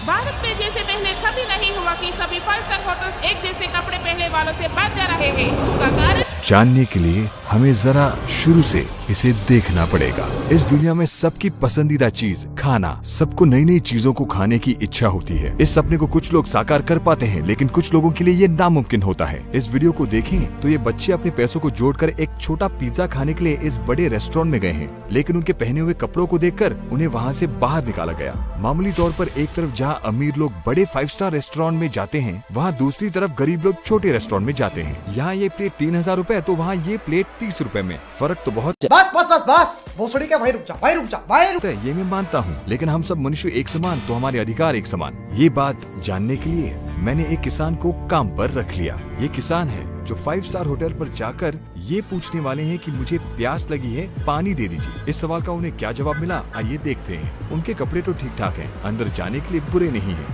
भारत में जैसे पहले कभी नहीं हुआ कि सभी 5 स्टार होटल्स एक जैसे कपड़े पहनने वालों से बच जा रहे हैं। उसका कारण जानने के लिए हमें जरा शुरू से इसे देखना पड़ेगा। इस दुनिया में सबकी पसंदीदा चीज खाना, सबको नई नई चीजों को खाने की इच्छा होती है। इस सपने को कुछ लोग साकार कर पाते हैं, लेकिन कुछ लोगों के लिए ये नामुमकिन होता है। इस वीडियो को देखें तो ये बच्चे अपने पैसों को जोड़कर एक छोटा पिज्जा खाने के लिए इस बड़े रेस्टोरेंट में गए हैं, लेकिन उनके पहने हुए कपड़ों को देखकर उन्हें वहाँ से बाहर निकाला गया। मामूली तौर पर एक तरफ जहाँ अमीर लोग बड़े 5 स्टार रेस्टोरेंट में जाते हैं, वहाँ दूसरी तरफ गरीब लोग छोटे रेस्टोरेंट में जाते हैं। यहाँ ये प्लेट 3000 रुपए तो वहाँ ये प्लेट 30 रुपए में। फर्क तो बहुत बस बस बस बस भोसड़ी का भाई रुक जा ये मैं मानता हूँ, लेकिन हम सब मनुष्य एक समान तो हमारे अधिकार एक समान। ये बात जानने के लिए मैंने एक किसान को काम पर रख लिया। ये किसान है जो 5 स्टार होटल पर जाकर ये पूछने वाले हैं कि मुझे प्यास लगी है, पानी दे दीजिए। इस सवाल का उन्हें क्या जवाब मिला, आइए देखते हैं। उनके कपड़े तो ठीक ठाक हैं, अंदर जाने के लिए बुरे नहीं है।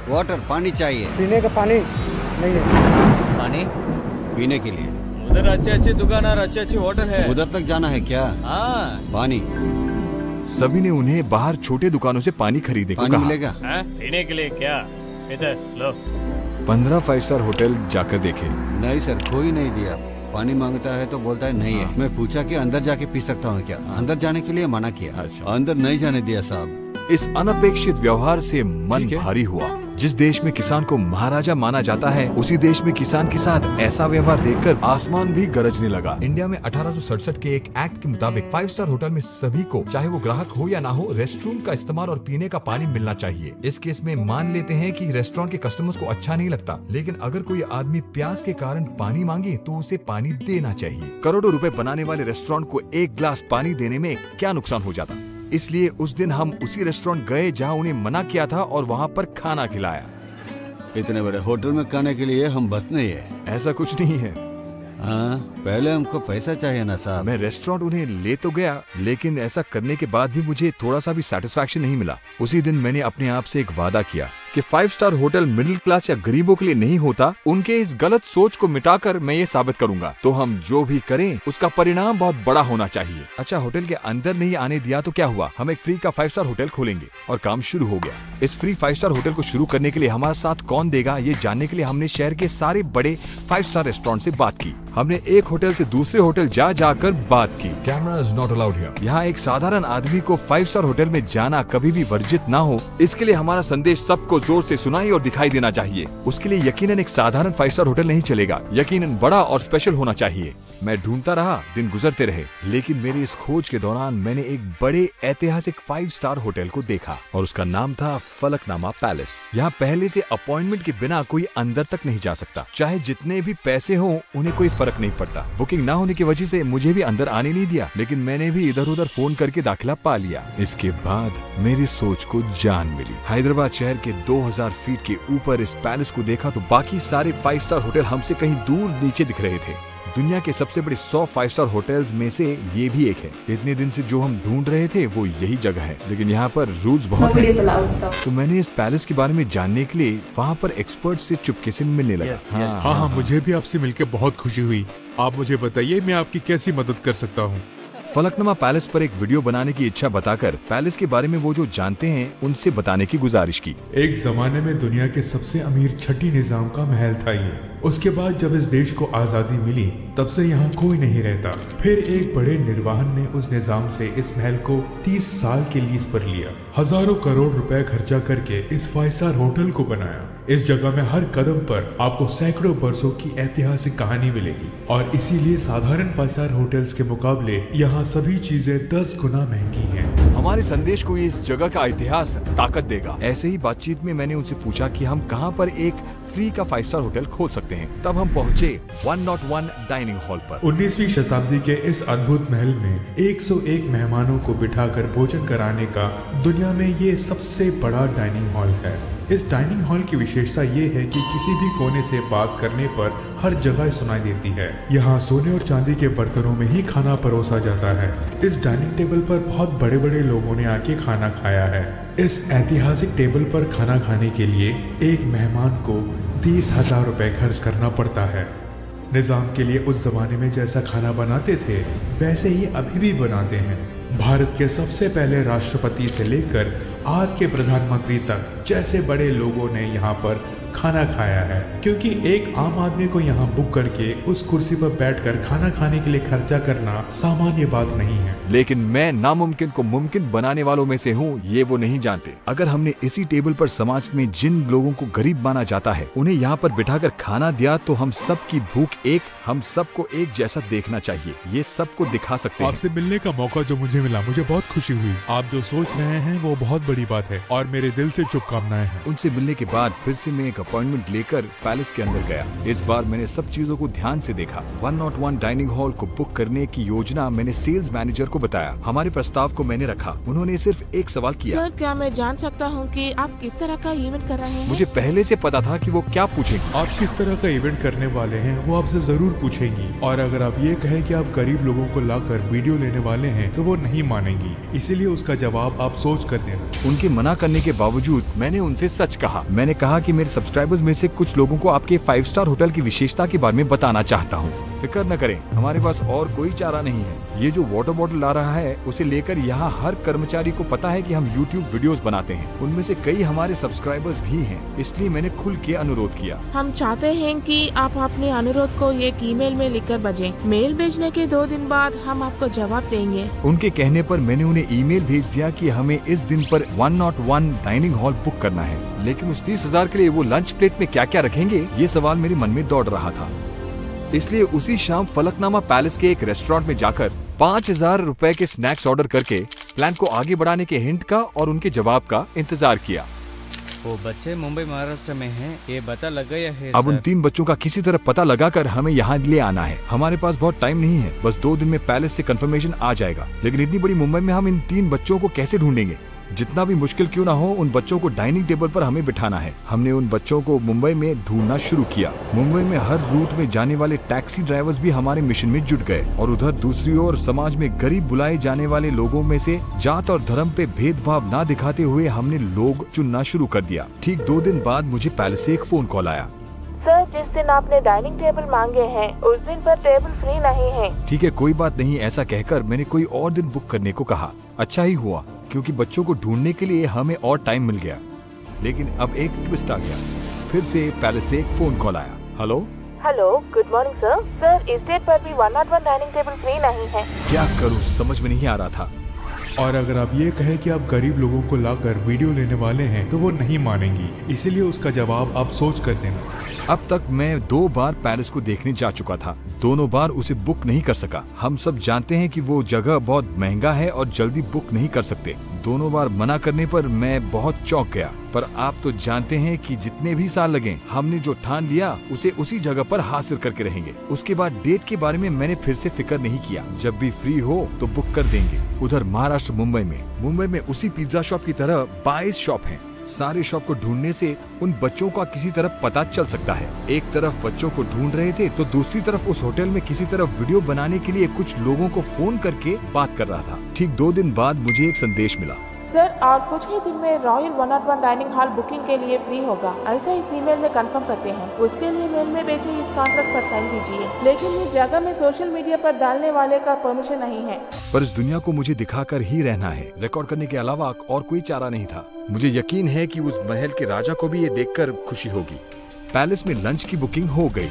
वाटर, पानी चाहिए। पीने का पानी नहीं है। पानी पीने के लिए उधर अच्छे दुकान और अच्छे होटल है, उधर तक जाना है क्या? हाँ। पानी। सभी ने उन्हें बाहर छोटे दुकानों से पानी खरीदने को कहा। मिलेगा? पीने के लिए क्या? इधर लो। 15 5 स्टार होटल जाकर देखे। नहीं सर, कोई नहीं दिया। पानी मांगता है तो बोलता है नहीं है। मैं पूछा कि अंदर जाके पी सकता हूँ क्या? अंदर जाने के लिए मना किया। अच्छा। अंदर नहीं जाने दिया साहब। इस अनपेक्षित व्यवहार से मन भारी हुआ। जिस देश में किसान को महाराजा माना जाता है, उसी देश में किसान के साथ ऐसा व्यवहार देखकर आसमान भी गरजने लगा। इंडिया में 1867 के एक एक्ट के मुताबिक 5 स्टार होटल में सभी को, चाहे वो ग्राहक हो या ना हो, रेस्टोरेंट का इस्तेमाल और पीने का पानी मिलना चाहिए। इस केस में मान लेते हैं कि रेस्टोरेंट के कस्टमर्स को अच्छा नहीं लगता, लेकिन अगर कोई आदमी प्यास के कारण पानी मांगे तो उसे पानी देना चाहिए। करोड़ों रुपए बनाने वाले रेस्टोरेंट को एक ग्लास पानी देने में क्या नुकसान हो जाता। इसलिए उस दिन हम उसी रेस्टोरेंट गए जहां उन्हें मना किया था और वहां पर खाना खिलाया। इतने बड़े होटल में खाने के लिए हम बस नहीं है। ऐसा कुछ नहीं है। हाँ, पहले हमको पैसा चाहिए ना साहब। मैं रेस्टोरेंट उन्हें ले तो गया, लेकिन ऐसा करने के बाद भी मुझे थोड़ा सा भी सेटिस्फैक्शन नहीं मिला। उसी दिन मैंने अपने आप से एक वादा किया कि 5 स्टार होटल मिडिल क्लास या गरीबों के लिए नहीं होता। उनके इस गलत सोच को मिटाकर मैं ये साबित करूंगा। तो हम जो भी करें उसका परिणाम बहुत बड़ा होना चाहिए। अच्छा, होटल के अंदर नहीं आने दिया तो क्या हुआ, हम एक फ्री का 5 स्टार होटल खोलेंगे और काम शुरू हो गया। इस फ्री 5 स्टार होटल को शुरू करने के लिए हमारा साथ कौन देगा, ये जानने के लिए हमने शहर के सारे बड़े 5 स्टार रेस्टोरेंट से बात की। हमने एक होटल से दूसरे होटल जाकर बात की। Camera is not allowed here. यहाँ एक साधारण आदमी को 5 स्टार होटल में जाना कभी भी वर्जित ना हो, इसके लिए हमारा संदेश सबको जोर से सुनाई और दिखाई देना चाहिए। उसके लिए यकीनन एक साधारण 5 स्टार होटल नहीं चलेगा, यकीनन बड़ा और स्पेशल होना चाहिए। मैं ढूंढता रहा, दिन गुजरते रहे, लेकिन मेरी इस खोज के दौरान मैंने एक बड़े ऐतिहासिक 5 स्टार होटल को देखा और उसका नाम था फलकनामा पैलेस। यहाँ पहले से अपॉइंटमेंट के बिना कोई अंदर तक नहीं जा सकता। चाहे जितने भी पैसे हो, उन्हें कोई फर्क नहीं पड़ता। बुकिंग ना होने की वजह से मुझे भी अंदर आने नहीं दिया, लेकिन मैंने भी इधर उधर फोन करके दाखिला पा लिया। इसके बाद मेरी सोच को जान मिली। हैदराबाद शहर के 2000 फीट के ऊपर इस पैलेस को देखा तो बाकी सारे 5 स्टार होटल हमसे कहीं दूर नीचे दिख रहे थे। दुनिया के सबसे बड़े 100 5 स्टार होटल्स में से ये भी एक है। इतने दिन से जो हम ढूंढ रहे थे वो यही जगह है, लेकिन यहाँ पर रूल्स बहुत हैं। तो मैंने इस पैलेस के बारे में जानने के लिए वहाँ पर एक्सपर्ट से चुपके से मिलने लगा। हाँ, मुझे भी आपसे मिलकर बहुत खुशी हुई। आप मुझे बताइए मैं आपकी कैसी मदद कर सकता हूँ। फलकनुमा पैलेस पर एक वीडियो बनाने की इच्छा बताकर पैलेस के बारे में वो जो जानते हैं उनसे बताने की गुजारिश की। एक जमाने में दुनिया के सबसे अमीर छठी निजाम का महल था ये। उसके बाद जब इस देश को आजादी मिली तब से यहाँ कोई नहीं रहता। फिर एक बड़े निर्वाहन ने उस निजाम से इस महल को 30 साल के लीज पर लिया। हजारों करोड़ रुपए खर्चा करके इस 5 स्टार होटल को बनाया। इस जगह में हर कदम पर आपको सैकड़ों बरसों की ऐतिहासिक कहानी मिलेगी और इसीलिए साधारण 5 स्टार होटल्स के मुकाबले यहाँ सभी चीजें 10 गुना महंगी हैं। हमारे संदेश को इस जगह का इतिहास ताकत देगा। ऐसे ही बातचीत में मैंने उनसे पूछा कि हम कहां पर एक फ्री का 5 स्टार होटल खोल सकते हैं। तब हम पहुंचे 101 डाइनिंग हॉल पर। 19वीं शताब्दी के इस अद्भुत महल में 101 मेहमानों को बिठाकर भोजन कराने का दुनिया में ये सबसे बड़ा डाइनिंग हॉल है। इस डाइनिंग हॉल की विशेषता ये है कि किसी भी कोने से बात करने पर हर जगह सुनाई देती है। यहाँ सोने और चांदी के बर्तनों में ही खाना परोसा जाता है। इस डाइनिंग टेबल पर बहुत बड़े बड़े लोगों ने आके खाना खाया है। इस ऐतिहासिक टेबल पर खाना खाने के लिए एक मेहमान को 30,000 रुपए खर्च करना पड़ता है। निजाम के लिए उस जमाने में जैसा खाना बनाते थे वैसे ही अभी भी बनाते हैं। भारत के सबसे पहले राष्ट्रपति से लेकर आज के प्रधानमंत्री तक जैसे बड़े लोगों ने यहाँ पर खाना खाया है, क्योंकि एक आम आदमी को यहाँ बुक करके उस कुर्सी पर बैठकर खाना खाने के लिए खर्चा करना सामान्य बात नहीं है। लेकिन मैं नामुमकिन को मुमकिन बनाने वालों में से हूँ, ये वो नहीं जानते। अगर हमने इसी टेबल पर समाज में जिन लोगों को गरीब माना जाता है उन्हें यहाँ पर बिठाकर खाना दिया तो हम सबकी भूख एक, हम सबको एक जैसा देखना चाहिए, ये सबको दिखा सकते हैं। आपसे मिलने का मौका जो मुझे मिला, मुझे बहुत खुशी हुई। आप जो सोच रहे हैं वो बहुत बड़ी बात है और मेरे दिल से शुभकामनाएं हैं। उनसे मिलने के बाद फिर से मैं एक अपॉइंटमेंट लेकर पैलेस के अंदर गया। इस बार मैंने सब चीजों को ध्यान से देखा। 101 डाइनिंग हॉल को बुक करने की योजना मैंने सेल्स मैनेजर को बताया। हमारे प्रस्ताव को मैंने रखा। उन्होंने सिर्फ एक सवाल किया, सर क्या मैं जान सकता हूँ कि आप किस तरह का इवेंट कर रहे हैं? मुझे पहले से पता था कि वो क्या पूछेंगे। आप किस तरह का इवेंट करने वाले हैं वो आपसे जरूर पूछेंगी, और अगर आप ये कहें कि आप गरीब लोगों को लाकर वीडियो लेने वाले हैं तो वो नहीं मानेंगी, इसीलिए उसका जवाब आप सोच कर देना। उनके मना करने के बावजूद मैंने उनसे सच कहा। मैंने कहा कि मेरे सब्सक्राइबर्स में से कुछ लोगों को आपके 5 स्टार होटल की विशेषता के बारे में बताना चाहता हूँ। फिक्र न करें, हमारे पास और कोई चारा नहीं है। ये जो वाटर बॉटल ला रहा है उसे लेकर यहाँ हर कर्मचारी को पता है कि हम YouTube वीडियोस बनाते हैं। उनमें से कई हमारे सब्सक्राइबर्स भी हैं, इसलिए मैंने खुल के अनुरोध किया। हम चाहते हैं कि आप अपने अनुरोध को एक ईमेल में लिखकर भेजें। मेल भेजने के 2 दिन बाद हम आपको जवाब देंगे। उनके कहने पर मैंने उन्हें ईमेल भेज दिया कि हमें इस दिन पर 101 डाइनिंग हॉल बुक करना है, लेकिन उस 30,000 के लिए वो लंच प्लेट में क्या क्या रखेंगे, ये सवाल मेरे मन में दौड़ रहा था। इसलिए उसी शाम फलकनामा पैलेस के एक रेस्टोरेंट में जाकर 5,000 रुपए के स्नैक्स ऑर्डर करके प्लान को आगे बढ़ाने के हिंट का और उनके जवाब का इंतजार किया। वो बच्चे मुंबई महाराष्ट्र में हैं, ये पता लग गया है। अब उन 3 बच्चों का किसी तरह पता लगाकर हमें यहाँ ले आना है। हमारे पास बहुत टाइम नहीं है, बस 2 दिन में पैलेस से कंफर्मेशन आ जाएगा। लेकिन इतनी बड़ी मुंबई में हम इन 3 बच्चों को कैसे ढूंढेंगे? जितना भी मुश्किल क्यों ना हो, उन बच्चों को डाइनिंग टेबल पर हमें बिठाना है। हमने उन बच्चों को मुंबई में ढूंढना शुरू किया। मुंबई में हर रूट में जाने वाले टैक्सी ड्राइवर्स भी हमारे मिशन में जुट गए, और उधर दूसरी ओर समाज में गरीब बुलाए जाने वाले लोगों में से जात और धर्म पे भेदभाव ना दिखाते हुए हमने लोग चुनना शुरू कर दिया। ठीक 2 दिन बाद मुझे पैलेस से एक फोन कॉल आया। सर, जिस दिन आपने डाइनिंग टेबल मांगे हैं उस दिन पर टेबल फ्री नहीं है। ठीक है, कोई बात नहीं। ऐसा कहकर मैंने कोई और दिन बुक करने को कहा। अच्छा ही हुआ, क्योंकि बच्चों को ढूंढने के लिए हमें और टाइम मिल गया। लेकिन अब एक ट्विस्ट आ गया। फिर से पैलेस से एक फोन कॉल आया। Hello, good morning sir. Sir, इस डेट पर भी 101 डाइनिंग टेबल फ्री नहीं है। क्या करूं, समझ में नहीं आ रहा था। और अगर आप ये कहें कि आप गरीब लोगों को लाकर वीडियो लेने वाले हैं तो वो नहीं मानेंगी, इसीलिए उसका जवाब आप सोच कर देना। अब तक मैं 2 बार पैलेस को देखने जा चुका था। दोनों बार उसे बुक नहीं कर सका। हम सब जानते हैं कि वो जगह बहुत महंगा है और जल्दी बुक नहीं कर सकते। दोनों बार मना करने पर मैं बहुत चौंक गया। पर आप तो जानते हैं कि जितने भी साल लगे, हमने जो ठान लिया उसे उसी जगह पर हासिल करके रहेंगे। उसके बाद डेट के बारे में मैंने फिर से फिक्र नहीं किया। जब भी फ्री हो तो बुक कर देंगे। उधर महाराष्ट्र मुंबई में उसी पिज्जा शॉप की तरह 22 शॉप हैं। सारे शॉप को ढूंढने से उन बच्चों का किसी तरह पता चल सकता है। एक तरफ बच्चों को ढूंढ रहे थे तो दूसरी तरफ उस होटल में किसी तरफ वीडियो बनाने के लिए कुछ लोगों को फोन करके बात कर रहा था। ठीक 2 दिन बाद मुझे एक संदेश मिला। सर, और कुछ ही दिन में रॉयल 101 डाइनिंग हॉल बुकिंग के लिए फ्री होगा, ऐसा इस ईमेल में कंफर्म करते हैं। उसके लिए मेल में भेजे इस कॉन्ट्रैक्ट पर साइन कीजिए। लेकिन इस जगह में सोशल मीडिया पर डालने वाले का परमिशन नहीं है। पर इस दुनिया को मुझे दिखाकर ही रहना है। रिकॉर्ड करने के अलावा और कोई चारा नहीं था। मुझे यकीन है कि उस महल के राजा को भी ये देखकर खुशी होगी। पैलेस में लंच की बुकिंग हो गई।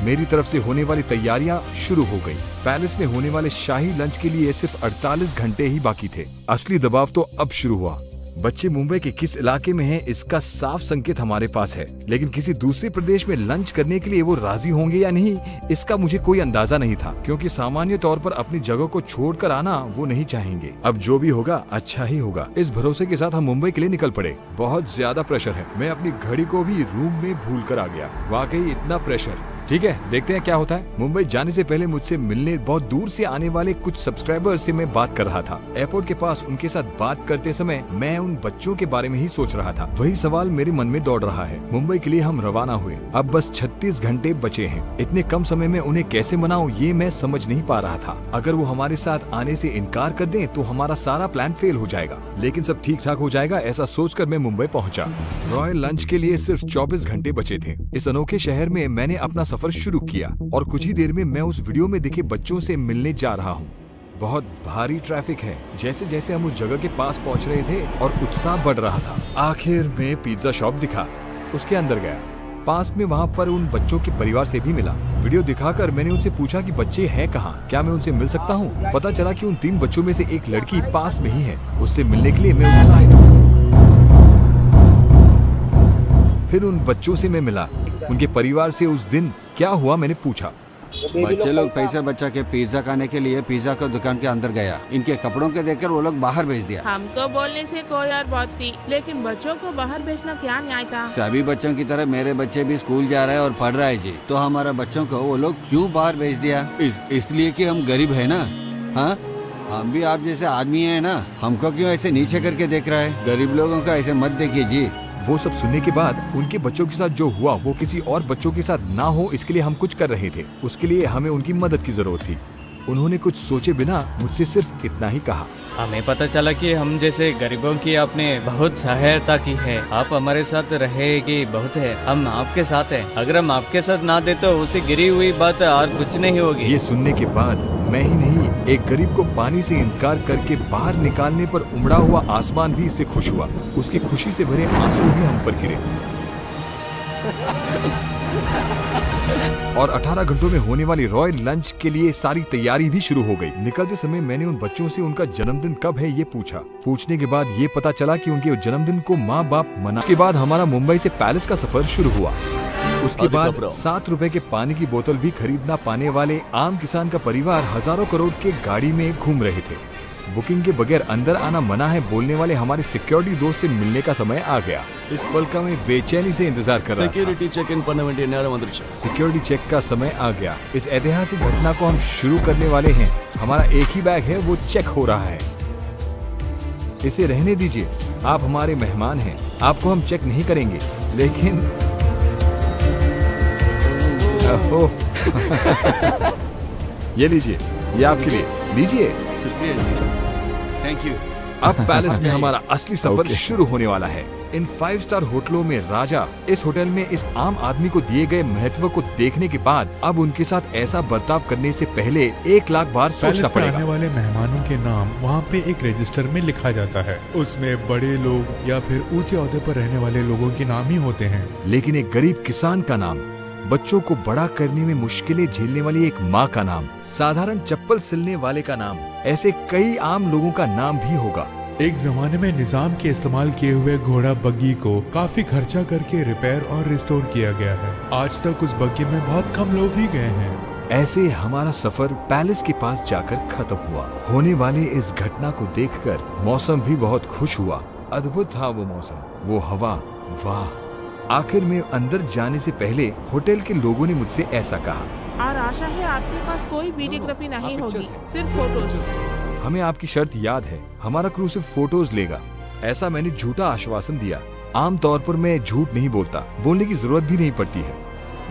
मेरी तरफ से होने वाली तैयारियां शुरू हो गई। पैलेस में होने वाले शाही लंच के लिए सिर्फ 48 घंटे ही बाकी थे। असली दबाव तो अब शुरू हुआ। बच्चे मुंबई के किस इलाके में हैं, इसका साफ संकेत हमारे पास है, लेकिन किसी दूसरे प्रदेश में लंच करने के लिए वो राजी होंगे या नहीं, इसका मुझे कोई अंदाजा नहीं था, क्योंकि सामान्य तौर पर अपनी जगह को छोड़कर आना वो नहीं चाहेंगे। अब जो भी होगा अच्छा ही होगा। इस भरोसे के साथ हम मुंबई के लिए निकल पड़े। बहुत ज्यादा प्रेशर है। मैं अपनी घड़ी को भी रूम में भूल कर आ गया। वाकई इतना प्रेशर। ठीक है, देखते हैं क्या होता है। मुंबई जाने से पहले मुझसे मिलने बहुत दूर से आने वाले कुछ सब्सक्राइबर्स से मैं बात कर रहा था। एयरपोर्ट के पास उनके साथ बात करते समय मैं उन बच्चों के बारे में ही सोच रहा था। वही सवाल मेरे मन में दौड़ रहा है। मुंबई के लिए हम रवाना हुए। अब बस 36 घंटे बचे हैं। इतने कम समय में उन्हें कैसे मनाऊं, ये मैं समझ नहीं पा रहा था। अगर वो हमारे साथ आने से इनकार कर दें तो हमारा सारा प्लान फेल हो जाएगा, लेकिन सब ठीक ठाक हो जाएगा, ऐसा सोचकर मैं मुंबई पहुंचा। रॉयल लंच के लिए सिर्फ 24 घंटे बचे थे। इस अनोखे शहर में मैंने अपना सफर शुरू किया और कुछ ही देर में मैं उस वीडियो में दिखे बच्चों से मिलने जा रहा हूँ। बहुत भारी ट्रैफिक है। जैसे जैसे हम उस जगह के पास पहुंच रहे थे और उत्साह बढ़ रहा था, आखिर में पिज्जा शॉप दिखा। उसके अंदर गया। पास में वहाँ पर उन बच्चों के परिवार से भी मिला। वीडियो दिखाकर मैंने उनसे पूछा कि बच्चे हैं कहाँ, क्या मैं उनसे मिल सकता हूँ। पता चला कि उन 3 बच्चों में से एक लड़की पास में ही है। उससे मिलने के लिए मैं उत्साहित हूँ। फिर उन बच्चों से मैं मिला। उनके परिवार से उस दिन क्या हुआ मैंने पूछा। बच्चे लोग पैसे बचा के पिज्जा खाने के लिए पिज्जा की दुकान के अंदर गया। इनके कपड़ों के देखकर वो लोग बाहर भेज दिया। हमको बोलने से कोई और बात थी, लेकिन बच्चों को बाहर भेजना क्या न्याय था। सभी बच्चों की तरह मेरे बच्चे भी स्कूल जा रहे हैं और पढ़ रहे हैं जी। तो हमारा बच्चों को वो लोग क्यों बाहर भेज दिया? इसलिए कि हम गरीब है ना। हाँ, हम भी आप जैसे आदमी है ना, हमको क्यों ऐसे नीचे करके देख रहा है? गरीब लोगों को ऐसे मत देखिए जी। वो सब सुनने के बाद उनके बच्चों के साथ जो हुआ वो किसी और बच्चों के साथ ना हो, इसके लिए हम कुछ कर रहे थे। उसके लिए हमें उनकी मदद की जरूरत थी। उन्होंने कुछ सोचे बिना मुझसे सिर्फ इतना ही कहा। हमें पता चला कि हम जैसे गरीबों की आपने बहुत सहायता की है। आप हमारे साथ रहेगी बहुत है, हम आपके साथ हैं। अगर हम आपके साथ ना दे तो उसे गिरी हुई बात और कुछ नहीं होगी। ये सुनने के बाद मैं ही नहीं, एक गरीब को पानी से इनकार करके बाहर निकालने पर उमड़ा हुआ आसमान भी इससे खुश हुआ। उसकी खुशी से भरे आंसू भी हम पर गिरे। और 18 घंटों में होने वाली रॉयल लंच के लिए सारी तैयारी भी शुरू हो गई। निकलते समय मैंने उन बच्चों से उनका जन्मदिन कब है ये पूछा। पूछने के बाद ये पता चला कि उनके जन्मदिन को माँ बाप मना। उसके बाद हमारा मुंबई से पैलेस का सफर शुरू हुआ। उसके बाद 7 रुपए के पानी की बोतल भी खरीद ना पाने वाले आम किसान का परिवार हजारों करोड़ के गाड़ी में घूम रहे थे। बुकिंग के बगैर अंदर आना मना है बोलने वाले हमारे सिक्योरिटी दोस्त से मिलने का समय आ गया। इस पल का मैं बेचैनी से इंतजार कर रहा था। सिक्योरिटी चेक इन பண்ண வேண்டிய நேரம் வந்துருச்சு। सिक्योरिटी चेक का समय आ गया। इस ऐतिहासिक घटना को हम शुरू करने वाले हैं। हमारा एक ही बैग है, वो चेक हो रहा है। इसे रहने दीजिए, आप हमारे मेहमान हैं। आपको हम चेक नहीं करेंगे, लेकिन ये लीजिए, ये आपके लिए, लीजिए। Thank you. अब पैलेस में हमारा असली सफर शुरू होने वाला है। इन 5 स्टार होटलों में राजा इस होटल में इस आम आदमी को दिए गए महत्व को देखने के बाद अब उनके साथ ऐसा बर्ताव करने से पहले 1 लाख बार सोचना पड़ेगा। आने वाले मेहमानों के नाम वहाँ पे एक रजिस्टर में लिखा जाता है। उसमें बड़े लोग या फिर ऊंचे ओहदे पर रहने वाले लोगों के नाम ही होते हैं, लेकिन एक गरीब किसान का नाम, बच्चों को बड़ा करने में मुश्किलें झेलने वाली एक माँ का नाम, साधारण चप्पल सिलने वाले का नाम, ऐसे कई आम लोगों का नाम भी होगा। एक जमाने में निजाम के इस्तेमाल किए हुए घोड़ा बग्गी को काफी खर्चा करके रिपेयर और रिस्टोर किया गया है। आज तक उस बग्गी में बहुत कम लोग ही गए हैं। ऐसे हमारा सफर पैलेस के पास जाकर खत्म हुआ। होने वाले इस घटना को देखकर मौसम भी बहुत खुश हुआ। अद्भुत था वो मौसम, वो हवा, वाह। आखिर में अंदर जाने से पहले होटल के लोगों ने मुझसे ऐसा कहा, और आशा है आपके पास कोई वीडियोग्राफी नहीं होगी, सिर्फ फोटोज। हमें आपकी शर्त याद है, हमारा क्रू सिर्फ फोटोज लेगा। ऐसा मैंने झूठा आश्वासन दिया। आमतौर पर मैं झूठ नहीं बोलता, बोलने की जरूरत भी नहीं पड़ती है।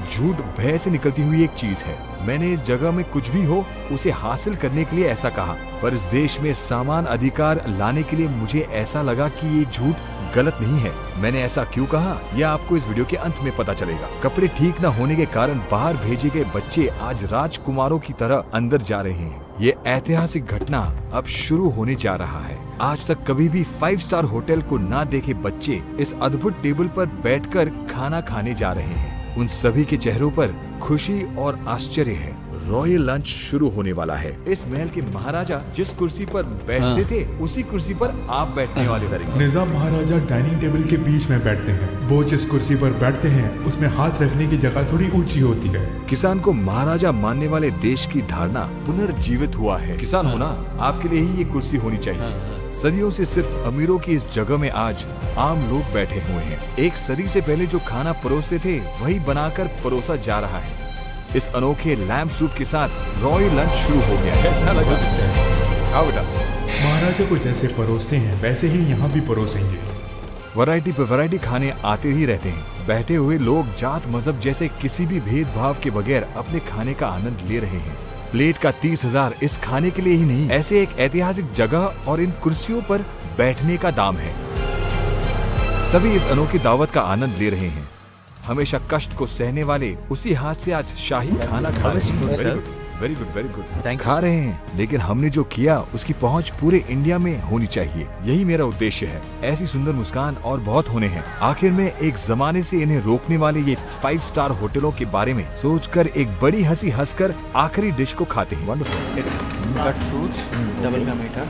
झूठ भय से निकलती हुई एक चीज है। मैंने इस जगह में कुछ भी हो उसे हासिल करने के लिए ऐसा कहा, पर इस देश में समान अधिकार लाने के लिए मुझे ऐसा लगा कि ये झूठ गलत नहीं है। मैंने ऐसा क्यों कहा, यह आपको इस वीडियो के अंत में पता चलेगा। कपड़े ठीक न होने के कारण बाहर भेजे गए बच्चे आज राजकुमारों की तरह अंदर जा रहे हैं। ये ऐतिहासिक घटना अब शुरू होने जा रहा है। आज तक कभी भी 5 स्टार होटल को ना देखे बच्चे इस अद्भुत टेबल पर बैठकर खाना खाने जा रहे हैं। उन सभी के चेहरों पर खुशी और आश्चर्य है। रॉयल लंच शुरू होने वाला है। इस महल के महाराजा जिस कुर्सी पर बैठते थे उसी कुर्सी पर आप बैठने वाले हैं। निजाम महाराजा डाइनिंग टेबल के बीच में बैठते हैं। वो जिस कुर्सी पर बैठते हैं उसमें हाथ रखने की जगह थोड़ी ऊंची होती है। किसान को महाराजा मानने वाले देश की धारणा पुनर्जीवित हुआ है। किसान होना आपके लिए ही ये कुर्सी होनी चाहिए। सदियों से सिर्फ अमीरों की इस जगह में आज आम लोग बैठे हुए हैं। एक सदी से पहले जो खाना परोसते थे वही बनाकर परोसा जा रहा है। इस अनोखे लैम्प सूप के साथ रॉयल लंच शुरू हो गया है। ऐसा लगा आओ बेटा। महाराजा को जैसे परोसते हैं वैसे ही यहाँ भी परोसेंगे। वैरायटी पे वैरायटी खाने आते ही रहते हैं। बैठे हुए लोग जात मजहब जैसे किसी भी भेदभाव के बगैर अपने खाने का आनंद ले रहे हैं। प्लेट का 30,000 इस खाने के लिए ही नहीं, ऐसे एक ऐतिहासिक जगह और इन कुर्सियों पर बैठने का दाम है। सभी इस अनोखी दावत का आनंद ले रहे हैं। हमेशा कष्ट को सहने वाले उसी हाथ से आज शाही खाना खा रहे हैं। Very good very good. Thank you, खा sir. रहे हैं, लेकिन हमने जो किया उसकी पहुंच पूरे इंडिया में होनी चाहिए। यही मेरा उद्देश्य है। ऐसी सुंदर मुस्कान और बहुत होने हैं। आखिर में एक जमाने से इन्हें रोकने वाले ये 5 स्टार होटलों के बारे में सोचकर एक बड़ी हंसी हंसकर आखिरी डिश को खाते हैं। कट फ्रूट्स, डबल का मीठा,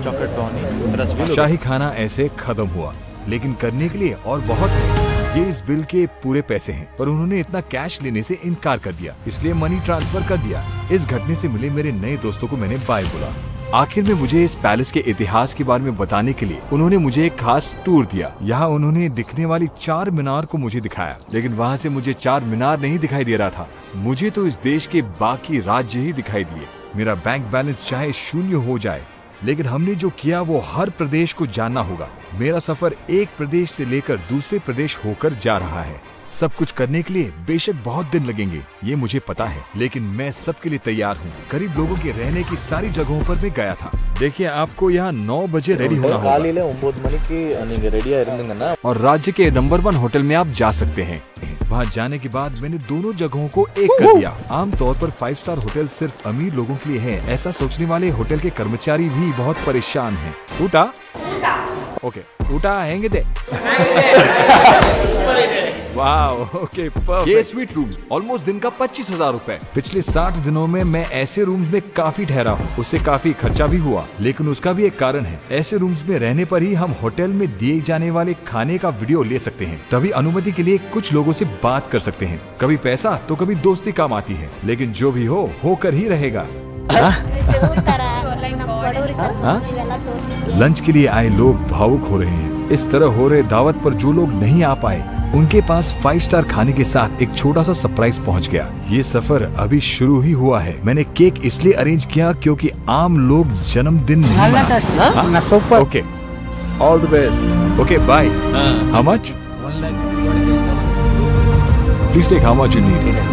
चॉकलेट ब्राउनी, रसगुल्ला। शाही खाना ऐसे खत्म हुआ, लेकिन करने के लिए और बहुत है। ये इस बिल के पूरे पैसे हैं, पर उन्होंने इतना कैश लेने से इनकार कर दिया, इसलिए मनी ट्रांसफर कर दिया। इस घटने से मिले मेरे नए दोस्तों को मैंने बाय बोला। आखिर में मुझे इस पैलेस के इतिहास के बारे में बताने के लिए उन्होंने मुझे एक खास टूर दिया। यहाँ उन्होंने दिखने वाली 4 मीनार को मुझे दिखाया, लेकिन वहाँ से मुझे 4 मीनार नहीं दिखाई दे रहा था। मुझे तो इस देश के बाकी राज्य ही दिखाई दिए। मेरा बैंक बैलेंस चाहे शून्य हो जाए, लेकिन हमने जो किया वो हर प्रदेश को जानना होगा। मेरा सफर एक प्रदेश से लेकर दूसरे प्रदेश होकर जा रहा है। सब कुछ करने के लिए बेशक बहुत दिन लगेंगे, ये मुझे पता है, लेकिन मैं सबके लिए तैयार हूँ। गरीब लोगों के रहने की सारी जगहों पर मैं गया था। देखिए, आपको यहाँ 9 बजे रेडी होना होगा और राज्य के नंबर 1 होटल में आप जा सकते हैं। वहाँ जाने के बाद मैंने दोनों जगहों को एक कर दिया। आमतौर पर 5 स्टार होटल सिर्फ अमीर लोगों के लिए है, ऐसा सोचने वाले होटल के कर्मचारी भी बहुत परेशान हैं। ऊटा ओके, ऊटा हैंगे दे। Wow, okay, perfect. ये स्वीट रूम ऑलमोस्ट दिन का 25,000 रुपए। पिछले 60 दिनों में मैं ऐसे रूम्स में काफी ठहरा हूँ, उससे काफी खर्चा भी हुआ, लेकिन उसका भी एक कारण है। ऐसे रूम्स में रहने पर ही हम होटल में दिए जाने वाले खाने का वीडियो ले सकते हैं, तभी अनुमति के लिए कुछ लोगों से बात कर सकते हैं। कभी पैसा तो कभी दोस्ती काम आती है, लेकिन जो भी हो होकर ही रहेगा। लंच के लिए आए लोग भावुक हो रहे हैं। इस तरह हो रहे दावत पर जो लोग नहीं आ पाए, उनके पास 5 स्टार खाने के साथ एक छोटा सा सरप्राइज पहुंच गया। ये सफर अभी शुरू ही हुआ है। मैंने केक इसलिए अरेंज किया क्योंकि आम लोग जन्मदिन नहीं मनाते। Okay, all the best. Okay, bye. How much? 1,43,200। Please take how much you need.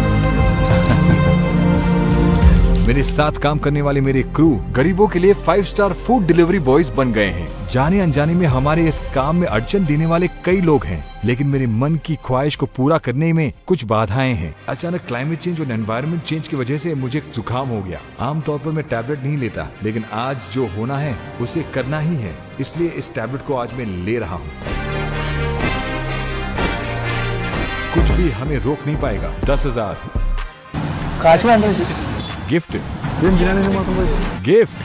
मेरे साथ काम करने वाले मेरे क्रू गरीबों के लिए 5 स्टार फूड डिलीवरी बॉयज बन गए हैं। जाने अनजाने में हमारे इस काम में अड़चन देने वाले कई लोग हैं, लेकिन मेरे मन की ख्वाहिश को पूरा करने में कुछ बाधाएं हैं। अचानक क्लाइमेट चेंज और एनवायरनमेंट चेंज की वजह से मुझे जुकाम हो गया। आमतौर पर मैं टैबलेट नहीं लेता, लेकिन आज जो होना है उसे करना ही है, इसलिए इस टैबलेट को आज मैं ले रहा हूँ। कुछ भी हमें रोक नहीं पाएगा। 10,000 गिफ्ट।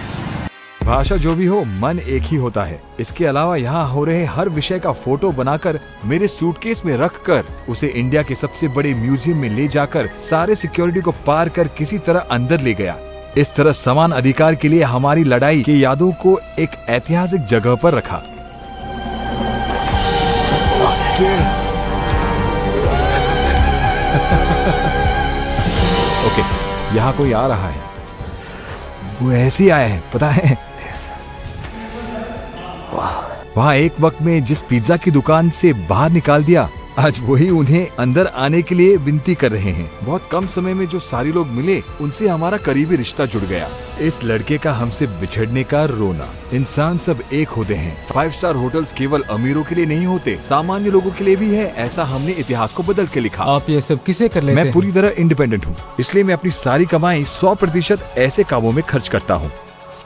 भाषा जो भी हो, मन एक ही होता है। इसके अलावा यहाँ हो रहे हर विषय का फोटो बनाकर मेरे सूटकेस में रखकर उसे इंडिया के सबसे बड़े म्यूजियम में ले जाकर सारे सिक्योरिटी को पार कर किसी तरह अंदर ले गया। इस तरह समान अधिकार के लिए हमारी लड़ाई की यादों को एक ऐतिहासिक जगह पर रखा। ओके, यहाँ कोई आ रहा है। वो ऐसे ही आया है, पता है। वहाँ एक वक्त में जिस पिज्जा की दुकान से बाहर निकाल दिया, आज वही उन्हें अंदर आने के लिए विनती कर रहे हैं। बहुत कम समय में जो सारे लोग मिले, उनसे हमारा करीबी रिश्ता जुड़ गया। इस लड़के का हमसे बिछड़ने का रोना। इंसान सब एक होते हैं। 5 स्टार होटल्स केवल अमीरों के लिए नहीं होते, सामान्य लोगों के लिए भी है। ऐसा हमने इतिहास को बदल के लिखा। आप ये सब किसे कर लेते हैं? मैं पूरी तरह इंडिपेंडेंट हूँ, इसलिए मैं अपनी सारी कमाई 100% ऐसे कामों में खर्च करता हूँ।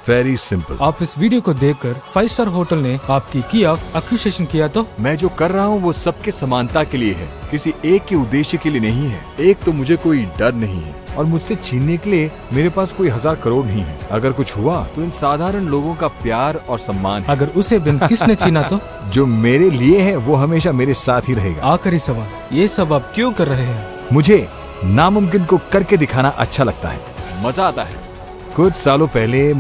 Very simple. आप इस वीडियो को देखकर 5 स्टार होटल ने आपकी की ऑफ एक्यूजेशन किया तो? मैं जो कर रहा हूँ वो सबके समानता के लिए है, किसी एक के उद्देश्य के लिए नहीं है। एक तो मुझे कोई डर नहीं है और मुझसे छीनने के लिए मेरे पास कोई 1000 करोड़ नहीं है। अगर कुछ हुआ तो इन साधारण लोगों का प्यार और सम्मान है। अगर उसे बिन किसने छीना तो? जो मेरे लिए है वो हमेशा मेरे साथ ही रहेगा। आखिरी सवाल, ये सब आप क्यों कर रहे हैं? मुझे नामुमकिन को करके दिखाना अच्छा लगता है, मजा आता है। कुछ सालों पहले